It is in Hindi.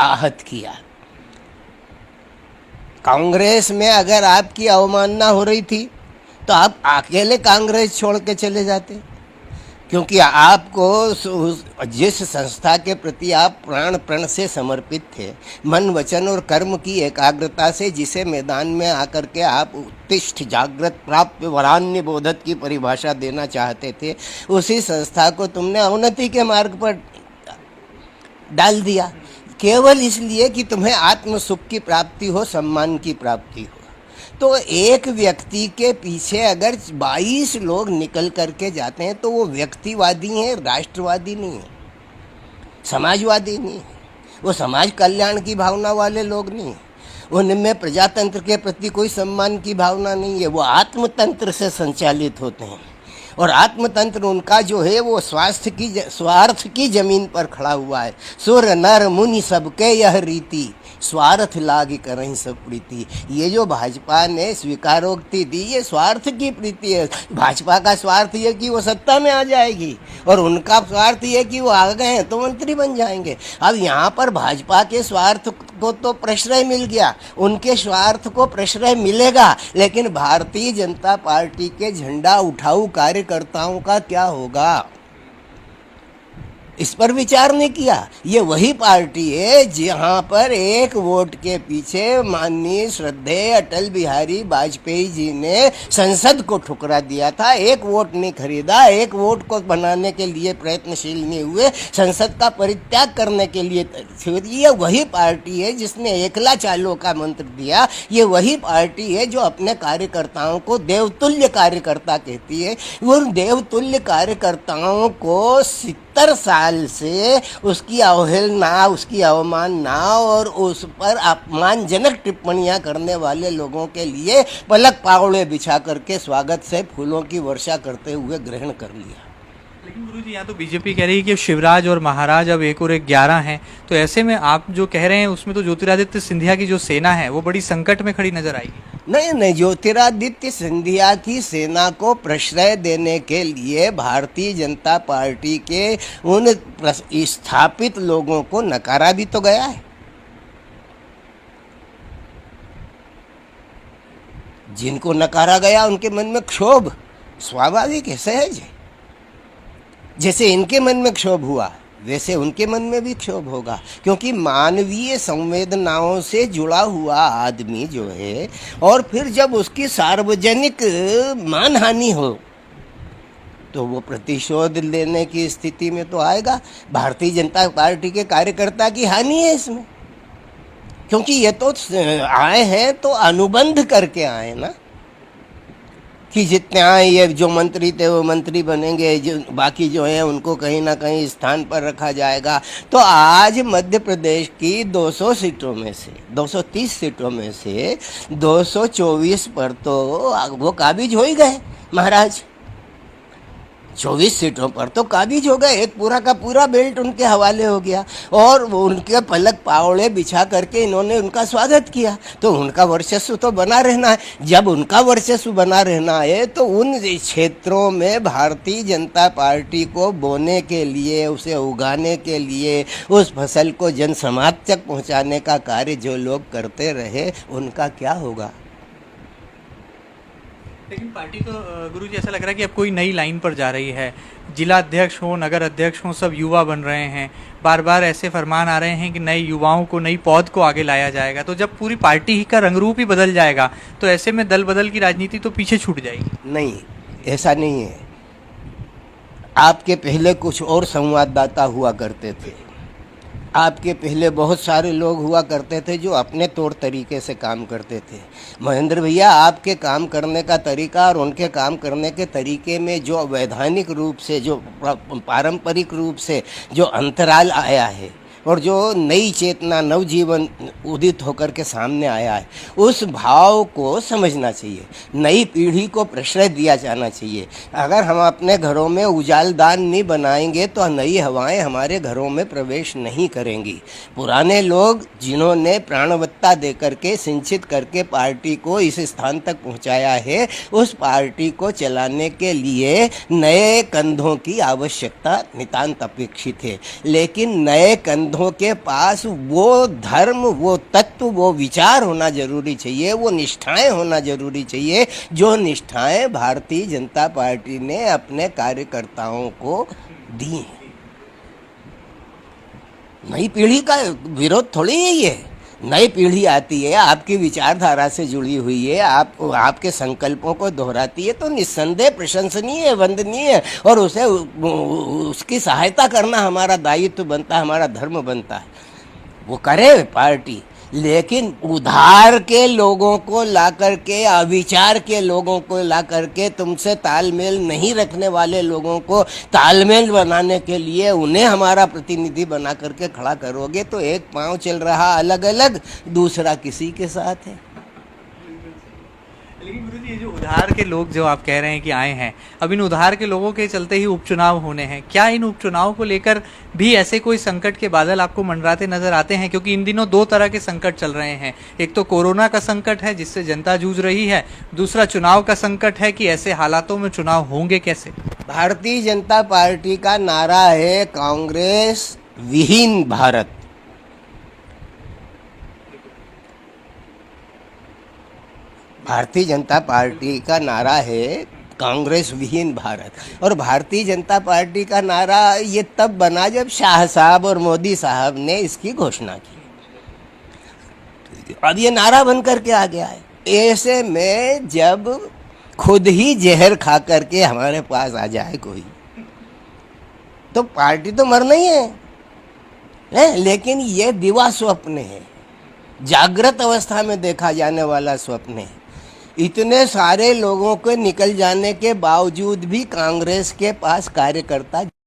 आहत किया। कांग्रेस में अगर आपकी अवमानना हो रही थी तो आप अकेले कांग्रेस छोड़ के चले जाते, क्योंकि आपको जिस संस्था के प्रति आप प्राण प्रण से समर्पित थे, मन वचन और कर्म की एकाग्रता से जिसे मैदान में आकर के आप उत्तिष्ठ जागृत प्राप्य वरान्य बोधत की परिभाषा देना चाहते थे, उसी संस्था को तुमने अवनति के मार्ग पर डाल दिया, केवल इसलिए कि तुम्हें आत्म सुख की प्राप्ति हो, सम्मान की प्राप्ति हो। तो एक व्यक्ति के पीछे अगर 22 लोग निकल करके जाते हैं तो वो व्यक्तिवादी हैं, राष्ट्रवादी नहीं है, समाजवादी नहीं है, वो समाज कल्याण की भावना वाले लोग नहीं है, उनमें प्रजातंत्र के प्रति कोई सम्मान की भावना नहीं है, वो आत्मतंत्र से संचालित होते हैं। और आत्मतंत्र उनका जो है वो स्वार्थ की जमीन पर खड़ा हुआ है। सुर नर मुनि सबके यह रीति, स्वार्थ लाग करहीं सब प्रीति। ये जो भाजपा ने स्वीकारोक्ति दी, ये स्वार्थ की प्रीति है। भाजपा का स्वार्थ ये कि वो सत्ता में आ जाएगी और उनका स्वार्थ ये कि वो आ गए हैं तो मंत्री बन जाएंगे। अब यहाँ पर भाजपा के स्वार्थ को तो प्रश्रय मिल गया, उनके स्वार्थ को प्रश्रय मिलेगा, लेकिन भारतीय जनता पार्टी के झंडा उठाऊ कार्यकर्ताओं का क्या होगा, इस पर विचार नहीं किया। ये वही पार्टी है जहाँ पर एक वोट के पीछे माननीय श्रद्धेय अटल बिहारी वाजपेयी जी ने संसद को ठुकरा दिया था। एक वोट नहीं खरीदा, एक वोट को बनाने के लिए प्रयत्नशील नहीं हुए, संसद का परित्याग करने के लिए। ये वही पार्टी है जिसने एकला चालो का मंत्र दिया। ये वही पार्टी है जो अपने कार्यकर्ताओं को देवतुल्य कार्यकर्ता कहती है। वो देवतुल्य कार्यकर्ताओं को 70 साल से उसकी अवहेलना, उसकी अवमानना और उस पर अपमानजनक टिप्पणियां करने वाले लोगों के लिए पलक पावड़े बिछा करके स्वागत से फूलों की वर्षा करते हुए ग्रहण कर लिया। लेकिन गुरुजी, यहाँ तो बीजेपी कह रही है कि शिवराज और महाराज अब 1 और 1 11 हैं, तो ऐसे में आप जो कह रहे हैं उसमें तो ज्योतिरादित्य सिंधिया की जो सेना है वो बड़ी संकट में खड़ी नजर आएगी। नहीं, ज्योतिरादित्य सिंधिया की सेना को प्रश्रय देने के लिए भारतीय जनता पार्टी के उन स्थापित लोगों को नकारा भी तो गया है। जिनको नकारा गया उनके मन में क्षोभ स्वाभाविक है, सहज है। जैसे इनके मन में क्षोभ हुआ वैसे उनके मन में भी क्षोभ होगा, क्योंकि मानवीय संवेदनाओं से जुड़ा हुआ आदमी जो है, और फिर जब उसकी सार्वजनिक मानहानि हो तो वो प्रतिशोध लेने की स्थिति में तो आएगा। भारतीय जनता पार्टी के कार्यकर्ता की हानि है इसमें, क्योंकि ये तो आए हैं तो अनुबंध करके आए ना, कि जितने आए ये जो मंत्री थे वो मंत्री बनेंगे, जो बाकी जो हैं उनको कहीं ना कहीं स्थान पर रखा जाएगा। तो आज मध्य प्रदेश की 200 सीटों में से 230 सीटों में से 224 पर तो वो काबिज हो ही गए महाराज। 24 सीटों पर तो काबिज हो गए, एक पूरा का पूरा बेल्ट उनके हवाले हो गया और वो उनके पलक पावड़े बिछा करके इन्होंने उनका स्वागत किया। तो उनका वर्चस्व तो बना रहना है। जब उनका वर्चस्व बना रहना है तो उन क्षेत्रों में भारतीय जनता पार्टी को बोने के लिए, उसे उगाने के लिए, उस फसल को जन समाज तक पहुँचाने का कार्य जो लोग करते रहे, उनका क्या होगा। लेकिन पार्टी तो गुरुजी ऐसा लग रहा है कि अब कोई नई लाइन पर जा रही है। जिला अध्यक्ष हो, नगर अध्यक्ष हो, सब युवा बन रहे हैं। बार बार ऐसे फरमान आ रहे हैं कि नए युवाओं को, नई पौध को आगे लाया जाएगा। तो जब पूरी पार्टी ही का रंगरूप ही बदल जाएगा तो ऐसे में दल बदल की राजनीति तो पीछे छूट जाएगी। नहीं, ऐसा नहीं है। आपके पहले कुछ और संवाददाता हुआ करते थे, आपके पहले बहुत सारे लोग हुआ करते थे जो अपने तौर तरीके से काम करते थे। महेंद्र भैया, आपके काम करने का तरीका और उनके काम करने के तरीके में जो वैधानिक रूप से, जो पारंपरिक रूप से जो अंतराल आया है और जो नई चेतना, नवजीवन उदित होकर के सामने आया है, उस भाव को समझना चाहिए। नई पीढ़ी को प्रश्रय दिया जाना चाहिए। अगर हम अपने घरों में उजालदान नहीं बनाएंगे तो नई हवाएं हमारे घरों में प्रवेश नहीं करेंगी। पुराने लोग जिन्होंने प्राणवत्ता दे करके, सिंचित करके पार्टी को इस स्थान तक पहुंचाया है, उस पार्टी को चलाने के लिए नए कंधों की आवश्यकता नितांत अपेक्षित है। लेकिन नए कंधे अंधों के पास वो धर्म, वो तत्व, वो विचार होना जरूरी चाहिए, वो निष्ठाएं होना जरूरी चाहिए, जो निष्ठाएं भारतीय जनता पार्टी ने अपने कार्यकर्ताओं को दी हैं। नई पीढ़ी का विरोध थोड़ी है ये। नई पीढ़ी आती है, आपकी विचारधारा से जुड़ी हुई है, आपके संकल्पों को दोहराती है, तो निस्संदेह प्रशंसनीय है, वंदनीय है, और उसे उसकी सहायता करना हमारा दायित्व बनता है, हमारा धर्म बनता है। वो करे पार्टी, लेकिन उधार के लोगों को ला करके, अविचार के लोगों को ला करके, तुमसे तालमेल नहीं रखने वाले लोगों को तालमेल बनाने के लिए उन्हें हमारा प्रतिनिधि बना करके खड़ा करोगे तो एक पांव चल रहा अलग अलग, दूसरा किसी के साथ है। लेकिन गुरुजी, ये जो उधार के लोग जो आप कह रहे हैं कि आए हैं, अब इन उधार के लोगों के चलते ही उपचुनाव होने हैं, क्या इन उपचुनाव को लेकर भी ऐसे कोई संकट के बादल आपको मंडराते नजर आते हैं? क्योंकि इन दिनों दो तरह के संकट चल रहे हैं। एक तो कोरोना का संकट है जिससे जनता जूझ रही है, दूसरा चुनाव का संकट है कि ऐसे हालातों में चुनाव होंगे कैसे। भारतीय जनता पार्टी का नारा है कांग्रेस विहीन भारत। भारतीय जनता पार्टी का नारा है कांग्रेस विहीन भारत, और भारतीय जनता पार्टी का नारा ये तब बना जब शाह साहब और मोदी साहब ने इसकी घोषणा की। अब ये नारा बन करके आ गया है। ऐसे में जब खुद ही जहर खा करके हमारे पास आ जाए कोई, तो पार्टी तो मरना ही है, लेकिन ये दिवा स्वप्न है, जागृत अवस्था में देखा जाने वाला स्वप्न है। इतने सारे लोगों के निकल जाने के बावजूद भी कांग्रेस के पास कार्यकर्ता